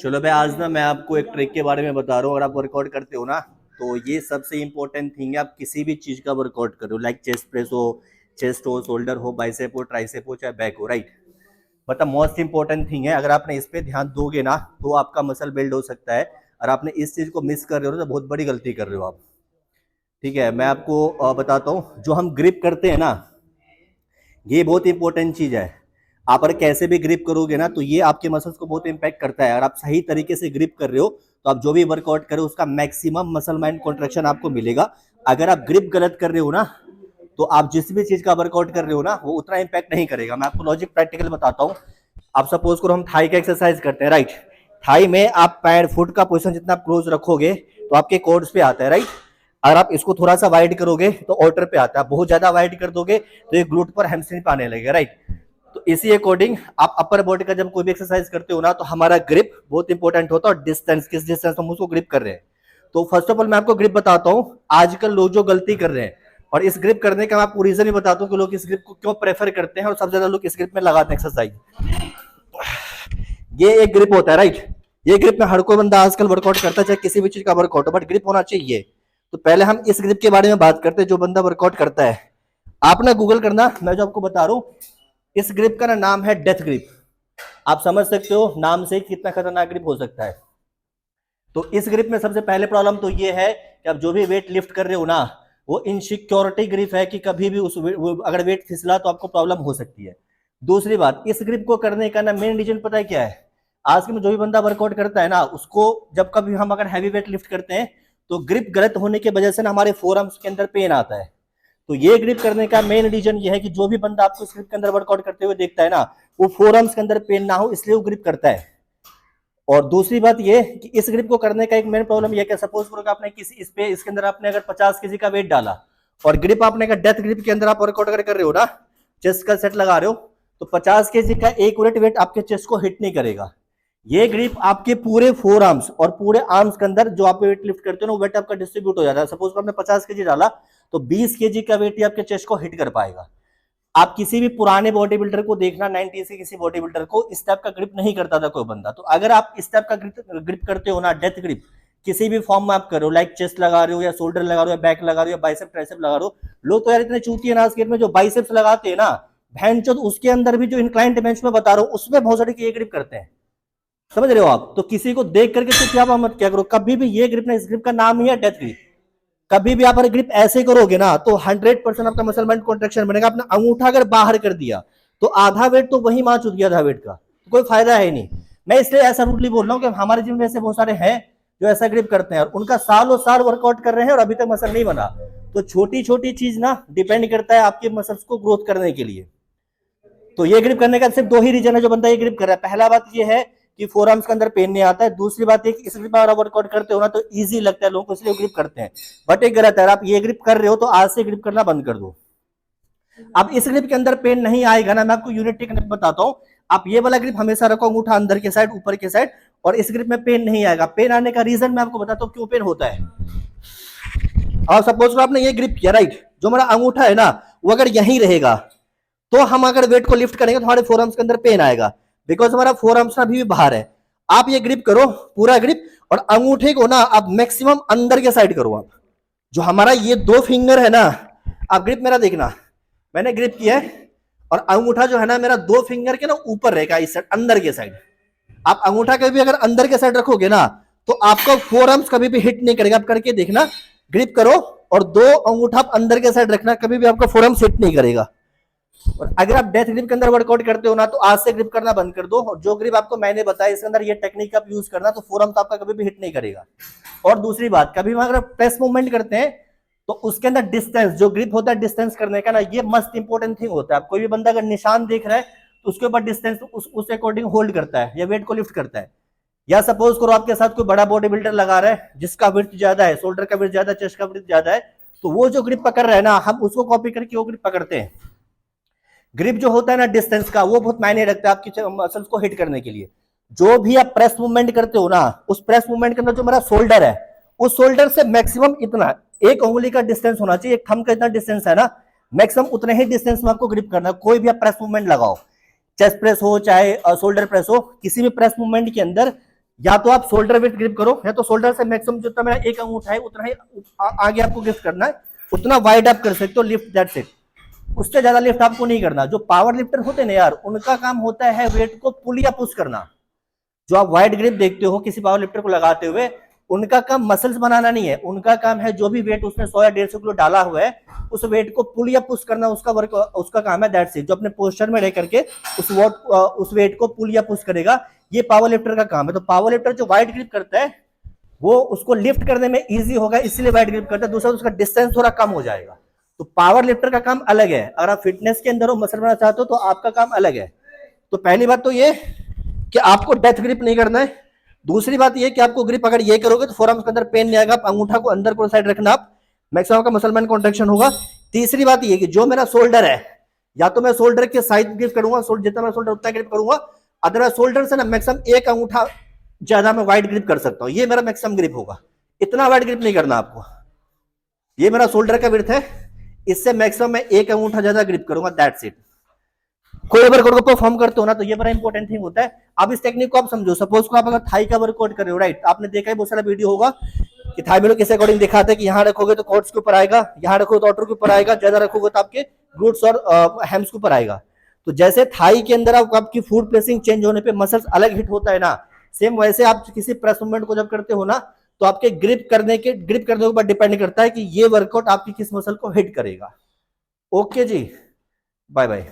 चलो भाई, आज ना मैं आपको एक ट्रिक के बारे में बता रहा हूँ। अगर आप वर्कआउट करते हो ना, तो ये सबसे इंपॉर्टेंट थिंग है। आप किसी भी चीज का वर्कआउट करो, लाइक चेस्ट प्रेस हो, चेस्ट हो, शोल्डर हो, बाइसेप हो, ट्राइसेप हो, चाहे बैक हो, राइट। मतलब मोस्ट इंपॉर्टेंट थिंग है। अगर आपने इस पे ध्यान दोगे ना, तो आपका मसल बिल्ड हो सकता है। और आपने इस चीज को मिस कर रहे हो ना, तो बहुत बड़ी गलती कर रहे हो आप। ठीक है, मैं आपको बताता हूँ। जो हम ग्रिप करते हैं ना, ये बहुत इंपॉर्टेंट चीज है। आप अगर कैसे भी ग्रिप करोगे ना, तो ये आपके मसल्स को बहुत इंपैक्ट करता है। अगर आप सही तरीके से ग्रिप कर रहे हो, तो आप जो भी वर्कआउट करो उसका मैक्सिमम मसल माइंड कॉन्ट्रेक्शन आपको मिलेगा। अगर आप ग्रिप गलत कर रहे हो ना, तो आप जिस भी चीज का वर्कआउट कर रहे हो ना, वो उतना इंपैक्ट नहीं करेगा। मैं आपको लॉजिक प्रैक्टिकल बताता हूँ। आप सपोज करो हम थाई का एक्सरसाइज करते हैं, राइट। थाई में आप पैर फुट का पोजीशन जितना क्लोज रखोगे, तो आपके कोर्ड्स पे आता है, राइट। अगर आप इसको थोड़ा सा वाइड करोगे, तो ऑल्टर पे आता है। बहुत ज्यादा वाइड कर दोगे, तो ये ग्लूट पर हैमस्ट्रिंग पे आने लगेगा, राइट। तो इसी अकॉर्डिंग आप अपर बॉडी का जब कोई भी एक्सरसाइज करते हो ना, तो हमारा ग्रिप बहुत इंपॉर्टेंट होता है। और डिस्टेंस, किस डिस्टेंस हम उसको ग्रिप कर रहे हैं। तो फर्स्ट ऑफ ऑल मैं आपको ग्रिप बताता हूँ। आजकल लोग जो गलती कर रहे हैं, और इस ग्रिप करने का मैं आपको रीजन भी बताता हूँ कि लोग इस ग्रिप को क्यों प्रेफर करते हैं, और सबसे ज्यादा लोग इस ग्रिप में लगाते हैं एक्सरसाइज। ये एक ग्रिप होता है, राइट। ये ग्रिप में हर कोई बंदा आजकल वर्कआउट करता है, चाहे किसी भी चीज का वर्कआउट हो, बट ग्रिप होना चाहिए। तो पहले हम इस ग्रिप के बारे में बात करते हैं, जो बंदा वर्कआउट करता है। आप ना गूगल करना, मैं जो आपको बता रहा हूँ। इस ग्रिप का ना नाम है डेथ ग्रिप। आप समझ सकते हो नाम से कितना खतरनाक ग्रिप हो सकता है। तो इस ग्रिप में सबसे पहले प्रॉब्लम तो ये है कि आप जो भी वेट लिफ्ट कर रहे हो ना, वो इनसिक्योरिटी ग्रिप है कि कभी भी अगर वेट फिसला तो आपको प्रॉब्लम हो सकती है। दूसरी बात, इस ग्रिप को करने का ना मेन रीजन पता है क्या है। आज के में जो भी बंदा वर्कआउट करता है ना, उसको जब कभी हम अगर हैवी वेट लिफ्ट करते हैं, तो ग्रिप गलत होने की वजह से ना हमारे फोर आर्म्स के अंदर पेन आता है। तो ये ग्रिप करने का मेन रीजन ये है कि जो भी बंदा आपको इस ग्रिप के अंदर वर्कआउट करते हुए देखता है ना, वो फोर आर्म्स के अंदर पेन ना हो, इसलिए वो ग्रिप करता है। और दूसरी बात ये कि इस ग्रिप को करने का एक मेन प्रॉब्लम ये है कि सपोज करो कि आपने किसी इस पे इसके अंदर आपने अगर 50 kg का वेट डाला, और ग्रिप आपने अगर डेथ ग्रिप के अंदर आप वर्कआउट अगर कर रहे हो ना, चेस्ट का सेट लगा रहे हो, तो 50 kg का एक यूनिट वेट आपके चेस्ट को हिट नहीं करेगा। ये ग्रिप आपके पूरे फोर आर्म्स और पूरे आर्म्स के अंदर जो आप वेट लिफ्ट करते हो ना, वेट आपका डिस्ट्रीब्यूट हो जाता है। सपोज आपने 50 kg डाला, तो 20 kg का वेट ही आपके चेस्ट को हिट कर पाएगा। आप किसी भी पुराने बॉडी बिल्डर को देखना, 90s के किसी बॉडी बिल्डर को, इस टाइप का ग्रिप नहीं करता था कोई बंदा। तो अगर आप इस टाइप का ग्रिप करते हो ना, डेथ ग्रिप, किसी भी फॉर्म में आप करो, लाइक चेस्ट लगा रहे हो, या शोल्डर लगा रहे हो, या बैक लगा रहे हो, या बाइसेप ट्राइसेप लगा रहे हो। लोग तो यार इतने चूतिए ना आज के डेट में, जो बाइसेप्स लगाते हैं ना, भैंचोद, उसके अंदर भी जो इंक्लाइंट बेंच में बता रहा हूँ, उसमें बहुत सारे ये ग्रिप करते हैं। समझ रहे हो आप। तो किसी को देख करके तो क्या मत क्या करो कभी भी। ये ग्रिप ना, इस ग्रिप का नाम ही है डेथ ग्रिप। कभी भी आप अगर ग्रिप ऐसे करोगे ना, तो 100% आपका मसल बैंड कॉन्ट्रेक्शन बनेगा। अपना अंगूठा अगर बाहर कर दिया, तो आधा वेट तो वही मार चुक गया, आधा वेट का तो कोई फायदा है नहीं। मैं इसलिए ऐसा रूटली बोल रहा हूँ कि हमारे जिम में ऐसे बहुत सारे हैं जो ऐसा ग्रिप करते हैं, और उनका सालों साल वर्कआउट कर रहे हैं और अभी तक मसल नहीं बना। तो छोटी छोटी चीज ना डिपेंड करता है आपके मसल्स को ग्रोथ करने के लिए। तो ये ग्रिप करने का सिर्फ दो ही रीजन है जो बंदा ये ग्रिप कर रहा है। पहला बात ये है कि फोर आर्म्स के अंदर पेन नहीं आता है। दूसरी बात ये कि इस ग्रिप में आप वर्कआउट करते हो ना, तो इजी लगता है लोगों को, इसलिए ग्रिप करते हैं। बट एक गलत है, आप ये ग्रिप कर रहे हो तो आज से ग्रिप करना बंद कर दो। अब इस ग्रिप के अंदर पेन नहीं आएगा ना, मैं आपको यूनिट टेक्निक बताता हूँ। आप ये वाला ग्रिप हमेशा रखो, अंगूठा अंदर के साइड, ऊपर के साइड, और इस ग्रिप में पेन नहीं आएगा। पेन आने का रीजन मैं आपको बताता हूँ क्यों पेन होता है। और सपोज आपने ये ग्रिप किया, राइट, जो हमारा अंगूठा है ना, वो अगर यहीं रहेगा, तो हम अगर वेट को लिफ्ट करेंगे तो हमारे फोर आर्म्स के अंदर पेन आएगा, बिकॉज हमारा फोर आर्म्स अभी भी बाहर है। आप ये ग्रिप करो, पूरा ग्रिप, और अंगूठे को ना आप मैक्सिमम अंदर के साइड करो। आप जो हमारा ये दो फिंगर है ना, आप ग्रिप मेरा देखना, मैंने ग्रिप किया है, और अंगूठा जो है ना मेरा दो फिंगर के ना ऊपर रहेगा, इस साइड अंदर के साइड। आप अंगूठा कभी भी अगर अंदर के साइड रखोगे ना, तो आपको फोर आर्म्स कभी भी हिट नहीं करेगा। आप करके देखना, ग्रिप करो और दो अंगूठा आप अंदर के साइड रखना, कभी भी आपका फोर आर्म्स हिट नहीं करेगा। और अगर आप डेथ ग्रिप के अंदर वर्कआउट करते हो ना, तो आज से ग्रिप करना बंद कर दो। और जो ग्रिप आपको मैंने बताया, इसके अंदर ये टेक्निक आप यूज करना, तो फोरम तो आपका कभी भी हिट नहीं करेगा। और दूसरी बात, कभी भी अगर प्रेस मूवमेंट करते हैं, तो उसके अंदर डिस्टेंस, जो ग्रिप होता है डिस्टेंस करने का ना, ये मस्ट इंपॉर्टेंट थिंग होता है। कोई भी बंदा अगर निशान देख रहा है, तो उसके ऊपर डिस्टेंस उस अकॉर्डिंग होल्ड करता है, या वेट को लिफ्ट करता है। या सपोज करो आपके साथ कोई बड़ा बॉडी बिल्डर लगा रहा है, जिसका विड्थ ज्यादा है, शोल्डर का विड्थ ज्यादा, चेस्ट का विड्थ ज्यादा है, तो वो जो ग्रिप पकड़ रहा है ना, हम उसको कॉपी करके वो ग्रिप पकड़ते हैं। ग्रिप जो होता है ना डिस्टेंस का, वो बहुत मायने रखता है आपकी मसल्स को हिट करने के लिए। जो भी आप प्रेस मूवमेंट करते हो ना, उस प्रेस मूवमेंट के अंदर जो मेरा शोल्डर है, उस शोल्डर से मैक्सिमम इतना एक उंगली का डिस्टेंस होना चाहिए, एक थंब का इतना डिस्टेंस है ना, मैक्सिमम उतने ही डिस्टेंस में आपको ग्रिप करना है। कोई भी आप प्रेस मूवमेंट लगाओ, चेस्ट प्रेस हो चाहे शोल्डर प्रेस हो, किसी भी प्रेस मूवमेंट के अंदर या तो आप शोल्डर विथ ग्रिप करो, या तो शोल्डर से मैक्सिमम जितना मेरा एक अंगूठा है उतना ही आगे आपको लिफ्ट करना है, उतना वाइड आप कर सकते हो लिफ्ट, दैट्स इट। उससे ज्यादा लिफ्ट आपको नहीं करना। जो पावर लिफ्टर होते हैं ना यार, उनका काम होता है वेट को पुल या पुश करना। जो आप वाइड ग्रिप देखते हो किसी पावर लिफ्टर को लगाते हुए, उनका काम मसल्स बनाना नहीं है, उनका काम है जो भी वेट उसने 100 या 150 किलो डाला हुआ है उस वेट को पुल या पुश करना, उसका वर्क, उसका काम है, दैट्स इट। जो अपने पोस्चर में रह करके उस वेट को पुल या पुश करेगा, ये पावर लिफ्टर का काम है। तो पावर लिफ्टर जो वाइड ग्रिप करता है वो उसको लिफ्ट करने में इजी होगा, इसलिए वाइड ग्रिप करता है। दूसरा, उसका डिस्टेंस थोड़ा कम हो जाएगा। तो पावर लिफ्टर का काम अलग है। अगर आप फिटनेस के अंदर हो, मसल बनाना चाहते हो, तो आपका काम अलग है। तो पहली बात तो ये कि आपको डेथ ग्रिप नहीं करना है। दूसरी बात ये कि आपको ग्रिप अगर ये करोगे तो फोरआर्म्स के अंदर पेन नहीं आएगा, अंगूठा को अंदर को साइड रखना, आप मैक्सिमम का मसलमैन कॉन्ट्रैक्शन होगा। तीसरी बात ये कि जो मेरा शोल्डर है, या तो मैं शोल्डर के साइड ग्रिप करूंगा, जितना मेरा शोल्डर उतना ग्रिप करूंगा, अदरवाइज शोल्डर से ना मैक्सिमम एक अंगूठा ज्यादा मैं वाइड ग्रिप कर सकता हूं, ये मेरा मैक्सिमम ग्रिप होगा। इतना वाइड ग्रिप नहीं करना आपको। ये मेरा शोल्डर का विड्थ है, इससे मैक्सिमम मैं एक अंगूठा ज्यादा ग्रिप करूंगा, दैट्स इट। कोई वर्कआउट को परफॉर्म करते हो ना, तो ये बड़ा इंपॉर्टेंट थिंग होता है। अब इस टेक्निक को आप समझो। सपोज को आप अगर थाई का वर्कआउट कर रहे हो, राइट, आपने देखा है बहुत सारा वीडियो होगा कि थाई में लोग किस अकॉर्डिंग दिखाते हैं कि यहाँ रखोगे तो कोट्स के ऊपर आएगा, यहाँ रखोगे तो ऑटर के ऊपर आएगा, ज्यादा रखोगे तो आपके ग्लूट्स और हैम्स के ऊपर आएगा। तो जैसे थाई के अंदर आपकी फुट प्लेसिंग चेंज होने पे मसल्स अलग हिट होता है ना, सेम वैसे आप किसी प्रेस मूवमेंट को जब करते हो ना, तो आपके ग्रिप करने के ऊपर डिपेंड करता है कि ये वर्कआउट आपकी किस मसल को हिट करेगा। ओके जी, बाय बाय।